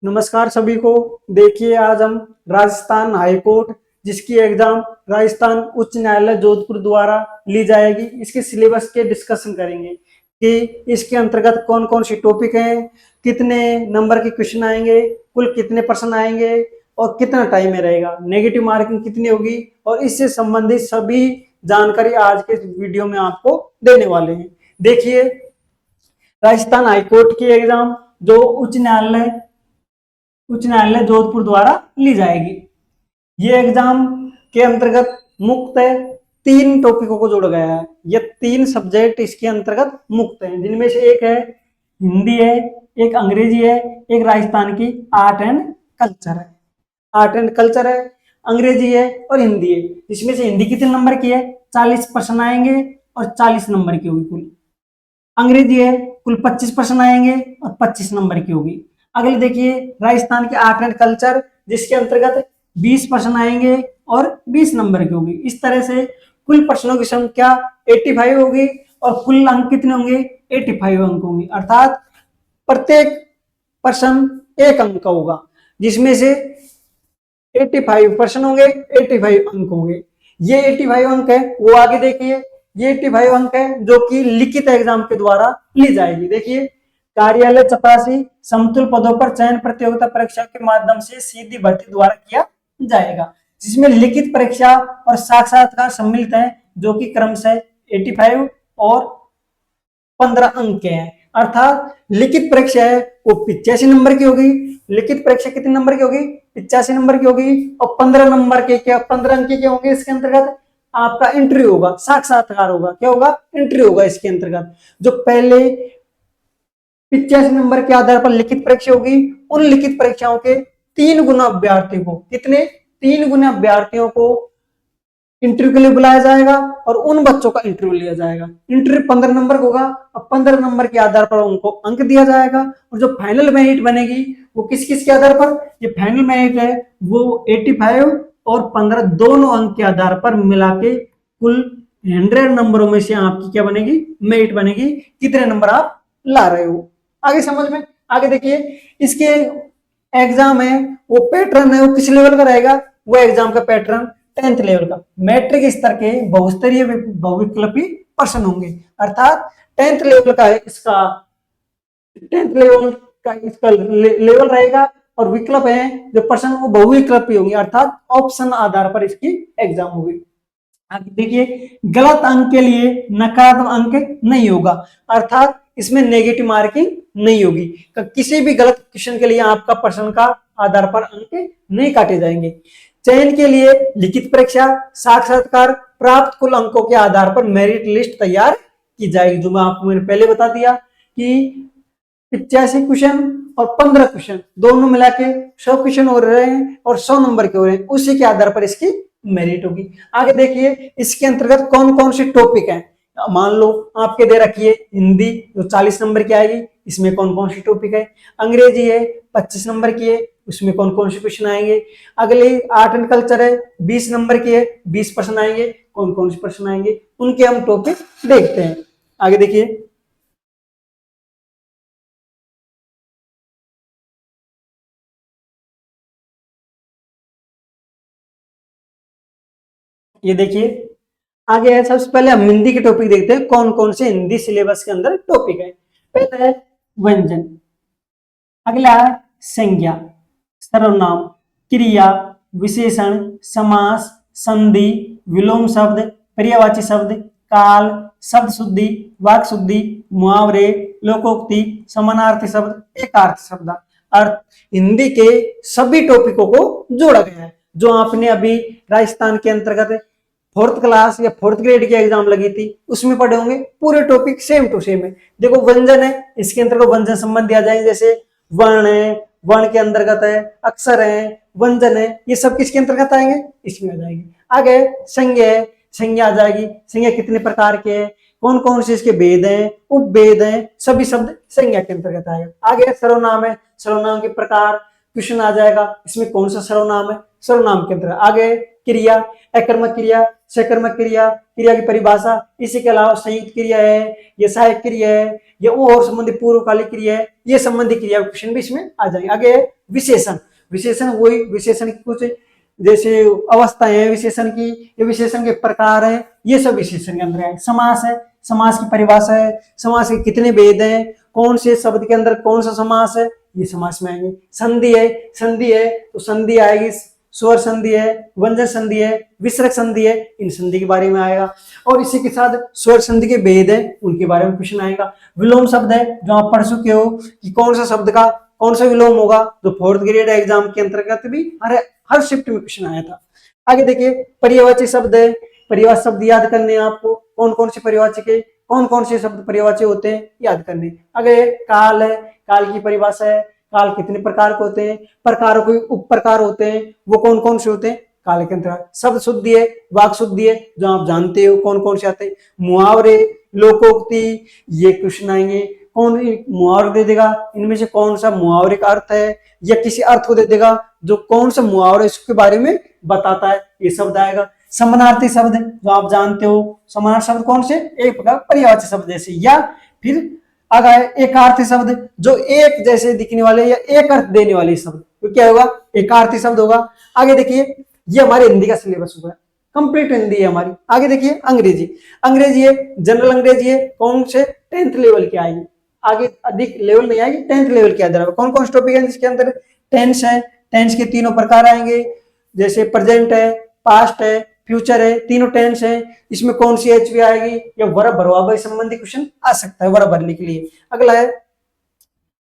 नमस्कार सभी को। देखिए आज हम राजस्थान हाई कोर्ट जिसकी एग्जाम राजस्थान उच्च न्यायालय जोधपुर द्वारा ली जाएगी, इसके सिलेबस के डिस्कशन करेंगे कि इसके अंतर्गत कौन कौन सी टॉपिक हैं, कितने नंबर के क्वेश्चन आएंगे, कुल कितने प्रश्न आएंगे और कितना टाइम में रहेगा, नेगेटिव मार्किंग कितनी होगी और इससे संबंधित सभी जानकारी आज के वीडियो में आपको देने वाले हैं। देखिए राजस्थान हाईकोर्ट की एग्जाम जो उच्च न्यायालय जोधपुर द्वारा ली जाएगी। ये एग्जाम के अंतर्गत मुक्त है, 3 टॉपिकों को जोड़ा गया है। ये 3 सब्जेक्ट इसके अंतर्गत मुक्त हैं, जिनमें से एक है हिंदी है, एक अंग्रेजी है, एक राजस्थान की आर्ट एंड कल्चर है। आर्ट एंड कल्चर है, अंग्रेजी है और हिंदी है। इसमें से हिंदी कितने नंबर की है? 40 प्रश्न आएंगे और 40 नंबर की होगी कुल। अंग्रेजी है, कुल 25 प्रश्न आएंगे और 25 नंबर की होगी। अगले देखिए राजस्थान के आर्ट एंड कल्चर, जिसके अंतर्गत 20 प्रश्न आएंगे और 20 नंबर की होगी। इस तरह से कुल प्रश्नों की संख्या 85 होगी और कुल अंक कितने होंगे? 85 अंक होंगे, अर्थात प्रत्येक प्रश्न 1 अंक का होगा, जिसमें से 85 प्रश्न होंगे, 85 अंक होंगे। ये 85 अंक है, वो आगे देखिए। ये 85 अंक है जो कि लिखित एग्जाम के द्वारा ली जाएगी। देखिए कार्यालय चपरासी समतुल पदों पर चयन प्रतियोगिता परीक्षा के माध्यम से सीधी भर्ती द्वारा किया जाएगा, जिसमें लिखित परीक्षा और साक्षात्कार सम्मिलित है, जो कि क्रमशः 85 और 15 अंक के हैं। अर्थात लिखित परीक्षा है वो 85 नंबर की होगी। लिखित परीक्षा कितने नंबर की होगी? 85 नंबर की होगी। और 15 नंबर के क्या 15 अंक के होंगे? इसके अंतर्गत आपका इंटरव्यू होगा, साक्षात्कार होगा। क्या होगा? इंटरव्यू होगा। इसके अंतर्गत जो पहले 85 नंबर के आधार पर लिखित परीक्षा होगी, उन लिखित परीक्षाओं के 3 गुना अभ्यर्थियों को, कितने? 3 गुना अभ्यर्थियों को इंटरव्यू के लिए बुलाया जाएगा और उन बच्चों का इंटरव्यू लिया जाएगा। इंटरव्यू 15 नंबर का होगा और 15 नंबर के आधार पर उनको अंक दिया जाएगा। और जो फाइनल मेरिट बनेगी वो किस किस के आधार पर? ये फाइनल मेरिट है वो 85 और 15 दोनों अंक के आधार पर मिला के कुल 100 नंबरों में से आपकी क्या बनेगी? मेरिट बनेगी, कितने नंबर आप ला रहे हो। आगे समझ में। आगे देखिए इसके एग्जाम है वो पैटर्न है वो किस लेवल का रहेगा? वो एग्जाम का पैटर्न 10th लेवल का मैट्रिक स्तर के बहुस्तरीय बहुविकल्पी प्रश्न होंगे। अर्थात 10th लेवल का इसका 10th लेवल का इसका लेवल रहेगा और विकल्प है जो प्रश्न वो बहुविकल्पी होंगे, अर्थात ऑप्शन आधार पर इसकी एग्जाम होगी। देखिए गलत अंक के लिए नकारात्मक अंक नहीं होगा, अर्थात इसमें नेगेटिव मार्किंग नहीं होगी। किसी भी गलत क्वेश्चन के लिए आपका प्रश्न का आधार पर अंक नहीं काटे जाएंगे। चयन के लिए लिखित परीक्षा, साक्षात्कार, प्राप्त कुल अंकों के आधार पर मेरिट लिस्ट तैयार की जाएगी। जो मैं आपको मैंने पहले बता दिया कि 85 क्वेश्चन और 15 क्वेश्चन दोनों मिला के 100 क्वेश्चन हो रहे हैं और 100 नंबर के हो रहे हैं, उसी के आधार पर इसकी मेरिट होगी। आगे देखिए इसके अंतर्गत कौन कौन से टॉपिक हैं। मान लो आपके दे रखी है हिंदी जो 40 नंबर की आएगी, इसमें कौन कौन सी टॉपिक है। अंग्रेजी है 25 नंबर की है, उसमें कौन कौन से क्वेश्चन आएंगे। अगले आर्ट एंड कल्चर है 20 नंबर की है, 20 प्रश्न आएंगे, कौन कौन से प्रश्न आएंगे उनके हम टॉपिक देखते हैं। आगे देखिए ये देखिए आगे है। सबसे पहले हम हिंदी के टॉपिक देखते हैं, कौन कौन से हिंदी सिलेबस के अंदर टॉपिक है। पहला है व्यंजन, अगला है संज्ञा, सर्वनाम, क्रिया, विशेषण, समास, संधि, विलोम शब्द, पर्यायवाची शब्द, काल, शब्द शुद्धि, वाक शुद्धि, मुहावरे, लोकोक्ति, समानार्थी शब्द, एकार्थ शब्द। अर्थ हिंदी के सभी टॉपिकों को जोड़ा गया है। जो आपने अभी राजस्थान के अंतर्गत 4th क्लास या 4th ग्रेड की एग्जाम लगी थी उसमें पढ़े होंगे, पूरे टॉपिक सेम टू सेम है। देखो व्यंजन है, इसके अंतर्गत व्यंजन संबंधी आ जाएंगे, जैसे वर्ण है, वर्ण के अंतर्गत है, अक्षर है, व्यंजन है, ये सब किसके अंतर्गत आएंगे? इसमें आ जाएंगे। आगे संज्ञा है, संज्ञा आ जाएगी। संज्ञा कितने प्रकार के हैं, कौन कौन से इसके भेद हैं, उपभेद हैं, सभी शब्द संज्ञा के अंतर्गत आएगा। आगे सर्वनाम है, सर्वनाम के प्रकार क्वेश्चन आ जाएगा, इसमें कौन सा सर्वनाम है, सर्वनाम के अंतर्गत। आगे क्रिया, अकर्मक क्रिया, सकर्मक क्रिया, क्रिया की परिभाषा, इसी के अलावा संयुक्त क्रिया है, ये सहायक क्रिया है, ये और संबंधी पूर्वकालिक क्रिया है, ये संबंधी क्रिया क्वेश्चन भी इसमें आ जाएंगे। आगे विशेषण, विशेषण वही विशेषण की कुछ जैसे अवस्थाएं हैं विशेषण की, ये विशेषण के प्रकार हैं, ये सब विशेषण के अंदर है। समास है, समास की परिभाषा है, समास के कितने भेद हैं, कौन से शब्द के अंदर कौन सा समास है, ये समास में आएंगे। संधि है, संधि है तो संधि आएगी, स्वर संधि है, व्यंजन संधि है, विसर्ग संधि है, इन संधि के बारे में आएगा। और इसी के साथ स्वर संधि के भेद है, उनके बारे में क्वेश्चन आएगा। विलोम शब्द है, जो आप पढ़ चुके हो कि कौन सा शब्द का कौन सा विलोम होगा, जो 4th ग्रेड एग्जाम के अंतर्गत भी हर शिफ्ट में क्वेश्चन आया था। आगे देखिए पर्यायवाची शब्द है, पर्यायवाची शब्द याद करने हैं आपको, कौन कौन से पर्यायवाची के कौन कौन से शब्द पर्यायवाची होते हैं याद करने। आगे काल है, काल की परिभाषा है, काल कितने प्रकार के होते हैं, प्रकारों के उप प्रकार होते हैं, वो कौन कौन से होते हैं काल के अंतर्गत। शब्द शुद्धि है, वाक शुद्धि है, जो आप जानते हो कौन कौन से आते हैं। मुहावरे, लोकोक्ति, ये क्वेश्चन आएंगे। कौन मुहावरे दे देगा, इनमें से कौन सा मुहावरे का अर्थ है, या किसी अर्थ को दे देगा जो कौन सा मुहावरा इसके बारे में बताता है, ये शब्द आएगा। समानार्थी शब्द जो आप जानते हो, समानार्थी शब्द कौन से, एक प्रकार पर्यायवाची शब्द जैसे, या फिर अगर एकार्थी शब्द जो एक जैसे दिखने वाले या एक अर्थ देने वाले शब्द, तो क्या होगा, एकार्थी शब्द होगा। आगे देखिए ये हमारे हिंदी का सिलेबस होगा, कंप्लीट हिंदी है हमारी। आगे देखिए अंग्रेजी, अंग्रेजी है जनरल अंग्रेजी है, कौन से 10th लेवल की आएगी, आगे अधिक लेवल नहीं आएगी, 10th लेवल के अंदर। कौन कौन से टॉपिक है जिसके अंदर टेंस है, टेंस के तीनों प्रकार आएंगे, जैसे प्रेजेंट है, पास्ट है, फ्यूचर है, तीनों टेंस है। इसमें कौन सी एच भी आएगी, या वर्ब भरवा संबंधी क्वेश्चन आ सकता है वर्ब भरने के लिए। अगला है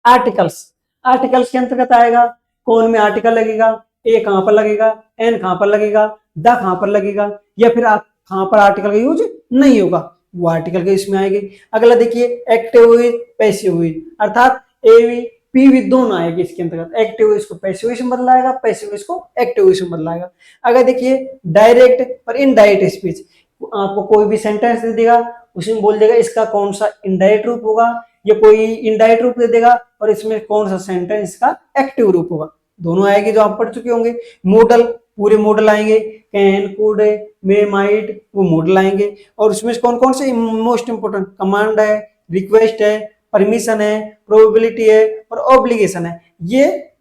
आर्टिकल्स, आर्टिकल्स के अंतर्गत आएगा कौन में आर्टिकल लगेगा, ए कहां पर लगेगा, एन कहां पर लगेगा, द कहां पर लगेगा, या फिर कहां पर आर्टिकल का यूज नहीं होगा, वो आर्टिकल के इसमें आएगी। अगला देखिए एक्टिव हुई, पैसिव हुई, अर्थात ए भी पी भी दोनों आएगी इसके अंतर्गत। एक्टिव वॉइस को पैसिव वॉइस में बदलाएगा, पैसिव वॉइस को एक्टिव वॉइस में बदलाएगा। अगर देखिए डायरेक्ट और इनडायरेक्ट स्पीच, आपको कोई भी सेंटेंस दे देगा, उसमें बोल देगा इसका कौन सा इनडायरेक्ट रूप होगा, या कोई इनडायरेक्ट रूप दे देगा और इसमें कौन सा सेंटेंस का एक्टिव रूप होगा, दोनों आएगी जो आप पढ़ चुके होंगे। मॉडल, पूरे मॉडल आएंगे, कैन, कुड, मे, माइट, वो मॉडल आएंगे। और उसमें कौन कौन से मोस्ट इंपोर्टेंट, कमांड है, रिक्वेस्ट है, परमिशन है, प्रोबेबिलिटी है और ऑब्लिगेशन है। ये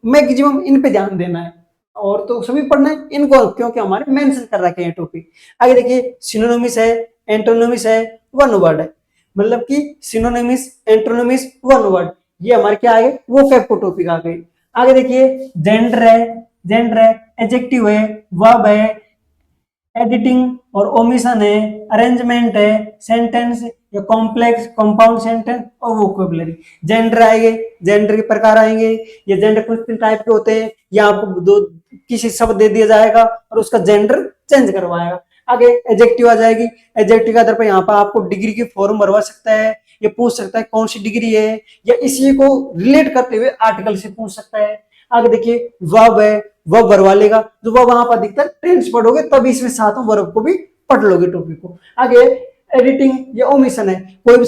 मैक्सिमम इन पे ध्यान देना है, और तो सभी पढ़ना है इनको, क्योंकि हमारे मेंशन कर रखे हैं टॉपिक। आगे देखिए सिनोनिम्स है, एंटोनिम्स है, वन वर्ड है, मतलब कि सिनोनिम्स, एंटोनिम्स, वन वर्ड, ये हमारे क्या आगे वोकैब को टॉपिक आ गए। आगे देखिए जेंडर है, जेंडर है, एडजेक्टिव है, वर्ब है, एडिटिंग और ओमिशन है, अरेंजमेंट है, सेंटेंस या कॉम्प्लेक्स कंपाउंड सेंटेंस और वोकैबुलरी। जेंडर आएंगे, जेंडर के प्रकार आएंगे, ये जेंडर कुछ टाइप के होते हैं, या आपको दो किसी शब्द दे दिया जाएगा और उसका जेंडर चेंज करवाएगा। आगे एडजेक्टिव आ जाएगी, एडजेक्टिव के आधार पर यहाँ पर आपको डिग्री की फॉर्म भरवा सकता है, ये पूछ सकता है कौन सी डिग्री है, या इसी को रिलेट करते हुए आर्टिकल से पूछ सकता है। आगे देखिए वर्ब है, वर्ब भरवा लेगा, जो वर्ब वहां पर अधिकतर टेंस पढ़ोगे तब इसमें साथों वर्ब को भी पढ़ लोगे टॉपिक को। आगे एडिटिंग या ओमिशन है, कोई भी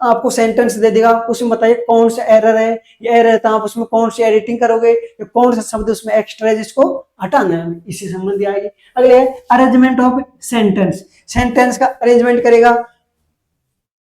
आपको सेंटेंस दे देगा, उसमें बताइए कौन सा एरर है, ये एरर है तो आप उसमें कौन सी एडिटिंग करोगे, या कौन सा शब्द उसमें एक्स्ट्रा है जिसको हटाना है, इसी संबंधी आएगी। अगले अरेंजमेंट ऑफ सेंटेंस, सेंटेंस का अरेंजमेंट करेगा।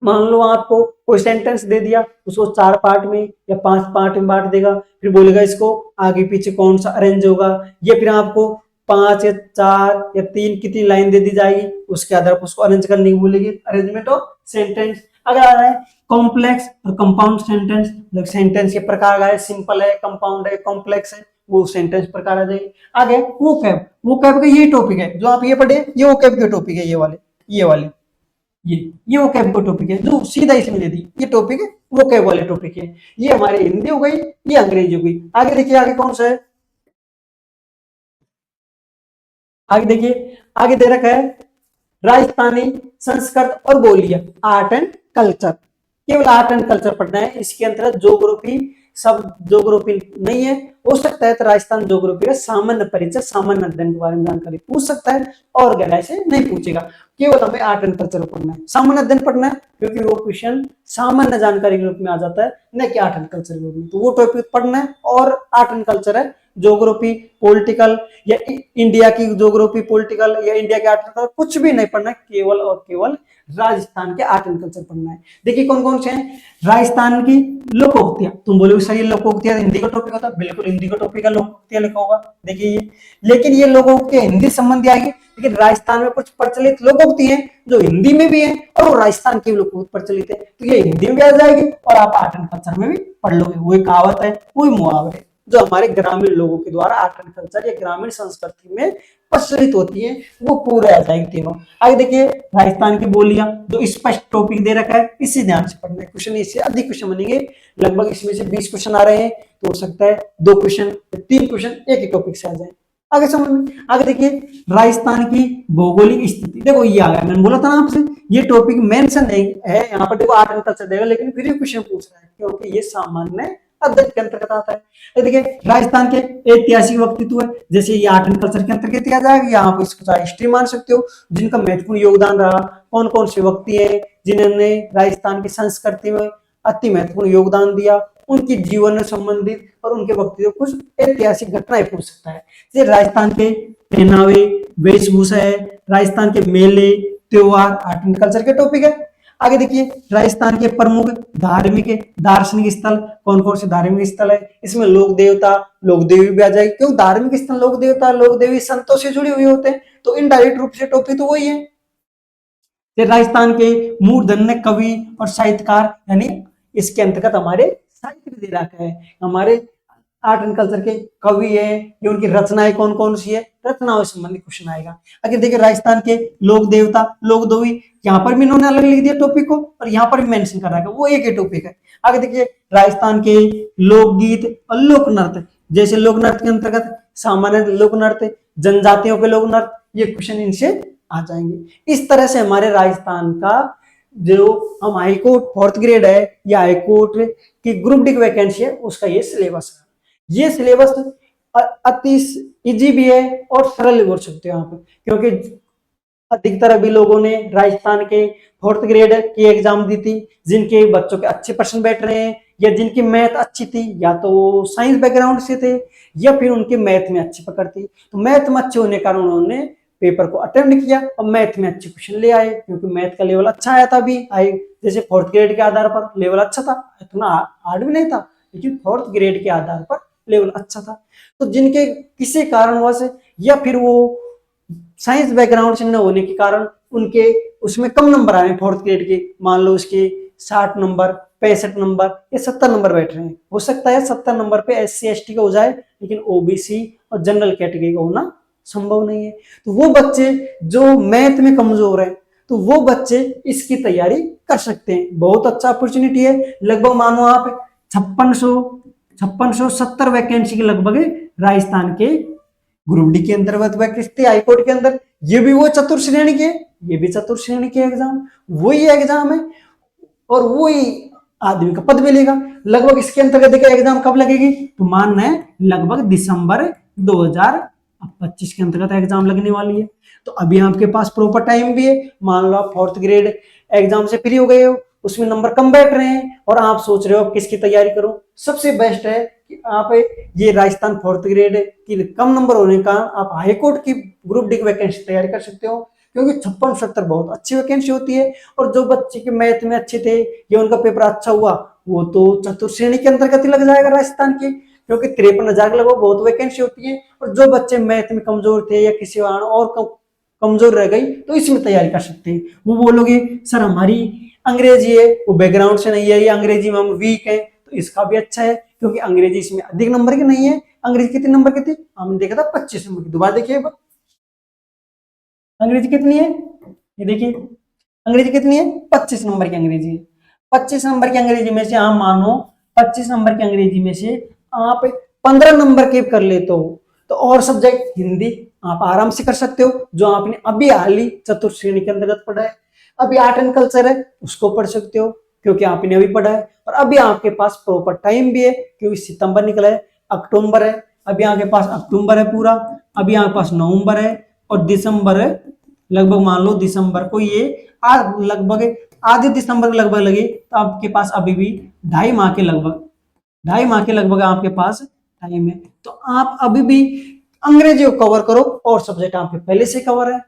मान लो आपको कोई सेंटेंस दे दिया, उसको 4 पार्ट में या 5 पार्ट में बांट देगा, फिर बोलेगा इसको आगे पीछे कौन सा अरेंज होगा, ये फिर आपको 5 या 4 या 3 कितनी लाइन दे दी जाएगी, उसके आधार पर उसको अरेंज करने की बोलेगी, अरेंजमेंट ऑफ सेंटेंस। अगर आ रहा है कॉम्प्लेक्स और कंपाउंड सेंटेंस, मतलब सेंटेंस के प्रकार है, सिंपल है, कंपाउंड है, कॉम्प्लेक्स है, वो सेंटेंस प्रकार आ जाएगी। आगे वोकैब, वोकैब का ये टॉपिक है जो आप ये पढ़े, ये वोकैब के टॉपिक है, ये वाले ये वोकैब का टॉपिक है जो सीधा इसमें दे दी, ये टॉपिक है वोकैब वाले टॉपिक है। ये हमारे हिंदी हो गई, ये अंग्रेजी हो गई। आगे देखिए आगे कौन सा है, आगे देखिए आगे दे रखा है राजस्थानी संस्कृत और बोलियां, आर्ट एंड कल्चर। केवल आर्ट एंड कल्चर पढ़ना है, इसके अंतर्गत ज्योग्राफी सब ज्योग्राफी नहीं है। हो सकता है तो राजस्थान ज्योग्राफी का सामान्य परिचय, सामान्य अध्ययन के बारे में जानकारी पूछ सकता है, और गहराई से नहीं पूछेगा। केवल हमें आर्ट एंड कल्चर पढ़ना है, सामान्य अध्ययन पढ़ना है, क्योंकि वो क्वेश्चन सामान्य जानकारी के रूप में आ जाता है, न कि आर्ट एंड कल्चर के रूप में। तो वो टॉपिक पढ़ना है, और आर्ट एंड कल्चर है ज्योग्राफी पॉलिटिकल या इंडिया की ज्योग्राफी पॉलिटिकल या इंडिया के आर्ट एंड कल्चर कुछ भी नहीं पढ़ना है, केवल और केवल राजस्थान के आर्ट एंड कल्चर पढ़ना है। देखिए कौन कौन से हैं। राजस्थान की लोकोक्तियां, तुम बोलोगे सर ये लोकोक्तियां हिंदी का टॉपिक होता है, बिल्कुल हिंदी का टॉपिक है, लोकोक्तियां लिखा होगा। देखिए ये, लेकिन ये लोकोक्तियां हिंदी संबंधी आएगी, लेकिन राजस्थान में कुछ प्रचलित लोकोक्ति हैं जो हिंदी में भी है और वो राजस्थान की लोकोक्ति प्रचलित है, तो ये हिंदी में भी आ जाएगी और आप आर्ट एंड कल्चर में भी पढ़ लोगे। वही कहावत है, वही मुहावरे जो हमारे ग्रामीण लोगों के द्वारा आर्ट एंड कल्चर या ग्रामीण संस्कृति में प्रचलित होती है, वो पूरे आ जाएंगे तीनों। आगे देखिए राजस्थान की बोलियां, जो स्पष्ट टॉपिक दे रखा है, इसी ध्यान से पढ़ना है। क्वेश्चन इससे अधिक क्वेश्चन बनेंगे, लगभग इसमें से 20 क्वेश्चन आ रहे हैं, तो हो सकता है 2 क्वेश्चन 3 क्वेश्चन एक ही टॉपिक से आ जाए। आगे समझ में, आगे देखिए राजस्थान की भौगोलिक स्थिति, देखो ये आ गया, मैंने बोला था ना आपसे ये टॉपिक मेंशन है यहाँ पर, देखो आर्ट एंड कल्चर देगा, लेकिन फिर भी क्वेश्चन पूछ रहा है क्योंकि ये सामान्य अध्ययन के अंतर्गत आता है। देखिए राजस्थान के ऐतिहासिक व्यक्तित्व है, जैसे ये आर्ट एंड कल्चर के अंतर्गत आ जाएगा, यहाँ पर इसको हिस्ट्री मान सकते हो, जिनका महत्वपूर्ण योगदान रहा, कौन कौन से व्यक्ति है जिन्होंने राजस्थान की संस्कृति में अति महत्वपूर्ण योगदान दिया, उनकी जीवन से संबंधित और उनके व्यक्तित्व कुछ ऐतिहासिक घटनाएं पूछ सकता है। जैसे राजस्थान के पहनावे वेशभूषा है, राजस्थान के मेले त्योहार आर्ट एंड कल्चर के टॉपिक है। आगे देखिए राजस्थान के प्रमुख धार्मिक दार्शनिक स्थल, कौन कौन से धार्मिक स्थल है, इसमें लोक देवता लोक देवी भी आ जाएगी, क्यों धार्मिक स्थल लोक देवता लोक देवी संतों से जुड़े हुए होते हैं, तो इनडायरेक्ट रूप से टॉपिक तो वही है। राजस्थान के मूर्धन्य कवि और साहित्यकार, यानी इसके अंतर्गत हमारे साहित्य भी दे रखा है, हमारे आर्ट एंड कल्चर के कवि है, ये उनकी रचनाएं कौन कौन सी है, रचनाओं से संबंधित क्वेश्चन आएगा। अगर देखिए राजस्थान के लोक देवता लोक देवी, यहाँ पर भी इन्होंने अलग लिख दिया टॉपिक को और यहाँ पर भी मेंशन कर रहा है, वो एक ही टॉपिक है। आगे देखिए राजस्थान के लोकगीत और लोक नृत्य, जैसे लोक नृत्य के अंतर्गत सामान्य लोक नृत्य, जनजातियों के लोक नृत्य, ये क्वेश्चन इनसे आ जाएंगे। इस तरह से हमारे राजस्थान का जो हम हाईकोर्ट 4th ग्रेड है या हाईकोर्ट की ग्रुप डी वैकेंसी है उसका ये सिलेबस है। ये सिलेबस अति इजी भी है और सरल भी बोल सकते हो यहाँ पे, क्योंकि अधिकतर अभी लोगों ने राजस्थान के 4th ग्रेड की एग्जाम दी थी, जिनके बच्चों के अच्छे परसेंट बैठ रहे हैं या जिनकी मैथ अच्छी थी, या तो वो साइंस बैकग्राउंड से थे या फिर उनकी मैथ में अच्छी पकड़ थी, तो मैथ में अच्छे होने के कारण उन्होंने पेपर को अटेम्प्ट किया और मैथ में अच्छे क्वेश्चन ले आए, क्योंकि मैथ का लेवल अच्छा आया था। अभी आई जैसे 4th ग्रेड के आधार पर लेवल अच्छा था, इतना हार्ड भी नहीं था, लेकिन 4th ग्रेड के आधार पर लेवल अच्छा था। तो जिनके किसी कारणवश या फिर वो साइंस बैकग्राउंड से न होने के कारण उनके उसमें कम नंबर आए 4th ग्रेड के, मान लो उसके 60 नंबर 65 नंबर या 70 नंबर बैठ रहे हैं, हो सकता है 70 नंबर पे SC ST का हो जाए, लेकिन OBC और जनरल कैटेगरी का होना संभव नहीं है। तो वो बच्चे जो मैथ में कमजोर है, तो वो बच्चे इसकी तैयारी कर सकते हैं, बहुत अच्छा अपॉर्चुनिटी है। लगभग मानो आप 5670 वैकेंसी के लगभग राजस्थान के ग्रुप डी के अंतर्गत वैकेंसी हाईकोर्ट के अंदर, ये भी वो चतुर्थ श्रेणी के, ये भी चतुर्थ श्रेणी के एग्जाम, वही एग्जाम है और वही आदमी का पद मिलेगा। लगभग इसके अंतर्गत देखिए एग्जाम कब लगेगी, तो मानना है लगभग दिसंबर 2025 के अंतर्गत एग्जाम लगने वाली है। तो अभी आपके पास प्रॉपर टाइम भी है, मान लो आप 4th ग्रेड एग्जाम से फ्री हो गए हो, उसमें नंबर कम बैठ रहे हैं और आप सोच रहे हो किसकी तैयारी करो, सबसे बेस्ट है कि आप ये राजस्थान 4th ग्रेड की कम नंबर होने का आप हाईकोर्ट की ग्रुप डी की वैकेंसी तैयारी कर सकते हो, क्योंकि 5670 बहुत अच्छी वैकेंसी होती है। और जो बच्चे के मैथ में अच्छे थे या उनका पेपर अच्छा हुआ, वो तो चतुर्थ श्रेणी के अंतर्गत ही लग जाएगा राजस्थान की, क्योंकि 53,000 के लगभग बहुत वैकेंसी होती है। और जो बच्चे मैथ में कमजोर थे या किसी और कमजोर रह गई, तो इसमें तैयारी कर सकते हैं। वो बोलोगे सर हमारी अंग्रेजी है, वो बैकग्राउंड से नहीं है, ये अंग्रेजी में हम वीक है, तो इसका भी अच्छा है, क्योंकि अंग्रेजी इसमें अधिक नंबर की नहीं है। अंग्रेजी कितने नंबर की थी, हमने देखा था 25 नंबर की। दोबारा देखिए अंग्रेजी कितनी है, ये देखिए अंग्रेजी कितनी है, 25 नंबर की अंग्रेजी है। 25 नंबर की अंग्रेजी में से आप मानो 25 नंबर की अंग्रेजी में से आप 15 नंबर के कर लेते हो, तो और सब्जेक्ट हिंदी आप आराम से कर सकते हो, जो आपने अभी हाल ही चतुर्थ श्रेणी के अंतर्गत पढ़ा है। अभी आर्ट एंड कल्चर है, उसको पढ़ सकते हो, क्योंकि आपने अभी पढ़ा है और अभी आपके पास प्रॉपर टाइम भी है, क्योंकि सितंबर निकला है, अक्टूबर है, अभी आपके पास अक्टूबर है पूरा, अभी आपके पास नवंबर है और दिसंबर है। लगभग मान लो दिसंबर को ये लगभग आधे दिसंबर के लगभग लगे, तो आपके पास अभी भी 2.5 माह के लगभग आपके पास टाइम है, तो आप अभी भी अंग्रेजी को कवर करो और सब्जेक्ट आपके पहले से कवर है,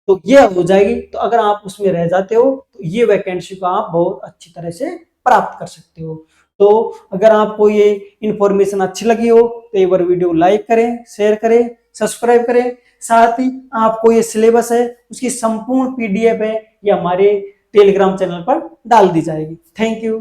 तो ये हो जाएगी। तो अगर आप उसमें रह जाते हो तो ये वैकेंसी को आप बहुत अच्छी तरह से प्राप्त कर सकते हो। तो अगर आपको ये इंफॉर्मेशन अच्छी लगी हो तो एक बार वीडियो लाइक करें, शेयर करें, सब्सक्राइब करें। साथ ही आपको ये सिलेबस है उसकी संपूर्ण पीडीएफ है ये हमारे टेलीग्राम चैनल पर डाल दी जाएगी। Thank you.